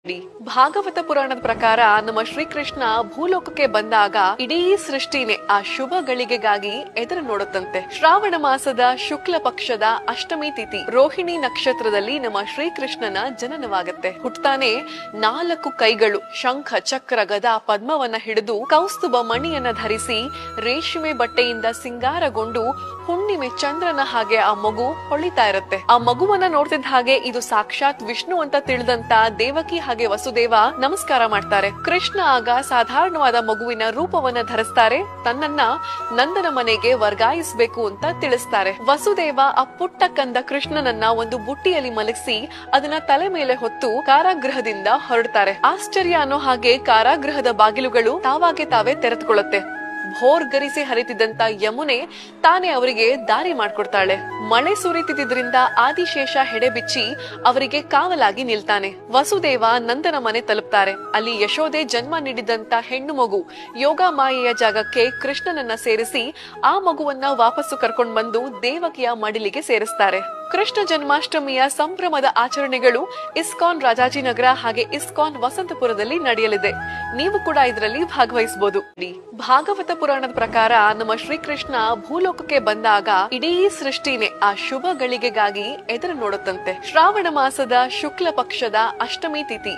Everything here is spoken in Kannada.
ಭಾಗವತ ಪುರಾಣದ ಪ್ರಕಾರ ನಮ್ಮ ಶ್ರೀಕೃಷ್ಣ ಭೂಲೋಕಕ್ಕೆ ಬಂದಾಗ ಇಡೀ ಸೃಷ್ಟಿನೇ ಆ ಶುಭ ಗಳಿಗೆಗಾಗಿ ಎದುರು ನೋಡುತ್ತಂತೆ. ಶ್ರಾವಣ ಮಾಸದ ಶುಕ್ಲ ಪಕ್ಷದ ಅಷ್ಟಮಿ ತಿಥಿ ರೋಹಿಣಿ ನಕ್ಷತ್ರದಲ್ಲಿ ನಮ್ಮ ಶ್ರೀಕೃಷ್ಣನ ಜನನವಾಗತ್ತೆ. ಹುಟ್ಟತಾನೆ 4 ಕೈಗಳು, ಶಂಖ ಚಕ್ರ ಗದಾ ಪದ್ಮವನ್ನ ಹಿಡಿದು ಕೌಸ್ತುಭ ಮಣಿಯನ್ನ ಧರಿಸಿ ರೇಷ್ಮೆ ಬಟ್ಟೆಯಿಂದ ಸಿಂಗಾರಗೊಂಡು ಹುಣ್ಣಿಮೆ ಚಂದ್ರನ ಹಾಗೆ ಆ ಮಗು ಹೊಳಿತಾ ಇರುತ್ತೆ. ಆ ಮಗುವನ್ನ ನೋಡ್ತಿದ್ದ ಹಾಗೆ ಇದು ಸಾಕ್ಷಾತ್ ವಿಷ್ಣು ಅಂತ ತಿಳಿದಂತ ದೇವಕಿ ಹಾಗೆ ವಸುದೇವ ನಮಸ್ಕಾರ ಮಾಡ್ತಾರೆ. ಕೃಷ್ಣ ಆಗ ಸಾಧಾರಣವಾದ ಮಗುವಿನ ರೂಪವನ್ನ ಧರಿಸ್ತಾರೆ. ತನ್ನನ್ನ ನಂದನ ಮನೆಗೆ ವರ್ಗಾಯಿಸಬೇಕು ಅಂತ ತಿಳಿಸ್ತಾರೆ. ವಸುದೇವ ಆ ಪುಟ್ಟ ಕಂದ ಕೃಷ್ಣನನ್ನ ಒಂದು ಬುಟ್ಟಿಯಲ್ಲಿ ಮಲಗಿಸಿ ಅದನ್ನ ತಲೆ ಮೇಲೆ ಹೊತ್ತು ಕಾರಾಗೃಹದಿಂದ ಹೊರಡ್ತಾರೆ. ಆಶ್ಚರ್ಯ ಅನ್ನೋ ಹಾಗೆ ಕಾರಾಗೃಹದ ಬಾಗಿಲುಗಳು ತಾವಾಗೆ ತಾವೇ ತೆರೆದುಕೊಳ್ಳುತ್ತೆ. ಭೋರ್ಗರಿಸಿ ಹರಿತಿದ್ದಂತ ಯಮುನೆ ತಾನೇ ಅವರಿಗೆ ದಾರಿ ಮಾಡ್ಕೊಡ್ತಾಳೆ. ಮಳೆ ಸುರಿತಿದ್ರಿಂದ ಆದಿಶೇಷ ಹೆಡೆ ಬಿಚ್ಚಿ ಅವರಿಗೆ ಕಾವಲಾಗಿ ನಿಲ್ತಾನೆ. ವಸುದೇವ ನಂದನ ಮನೆ ತಲುಪ್ತಾರೆ. ಅಲ್ಲಿ ಯಶೋದೆ ಜನ್ಮ ನೀಡಿದಂತ ಹೆಣ್ಣು ಮಗು ಯೋಗ ಮಾಯೆಯ ಜಾಗಕ್ಕೆ ಕೃಷ್ಣನನ್ನ ಸೇರಿಸಿ ಆ ಮಗುವನ್ನ ವಾಪಸ್ಸು ಕರ್ಕೊಂಡ್ ಬಂದು ದೇವಕಿಯ ಮಡಿಲಿಗೆ ಸೇರಿಸ್ತಾರೆ. ಕೃಷ್ಣ ಜನ್ಮಾಷ್ಟಮಿಯ ಸಂಭ್ರಮದ ಆಚರಣೆಗಳು ಇಸ್ಕಾನ್ ರಾಜಾಜಿನಗರ ಹಾಗೆ ಇಸ್ಕಾನ್ ವಸಂತಪುರದಲ್ಲಿ ನಡೆಯಲಿದೆ. ನೀವು ಕೂಡ ಇದರಲ್ಲಿ ಭಾಗವಹಿಸಬಹುದು. ಭಾಗವತ ಪುರಾಣದ ಪ್ರಕಾರ ನಮ್ಮ ಶ್ರೀಕೃಷ್ಣ ಭೂಲೋಕಕ್ಕೆ ಬಂದಾಗ ಇಡೀ ಸೃಷ್ಟಿನೇ ಆ ಶುಭ ಗಳಿಗೆಗಾಗಿ ಎದುರು ನೋಡುತ್ತಂತೆ. ಶ್ರಾವಣ ಮಾಸದ ಶುಕ್ಲ ಪಕ್ಷದ ಅಷ್ಟಮಿ ತಿಥಿ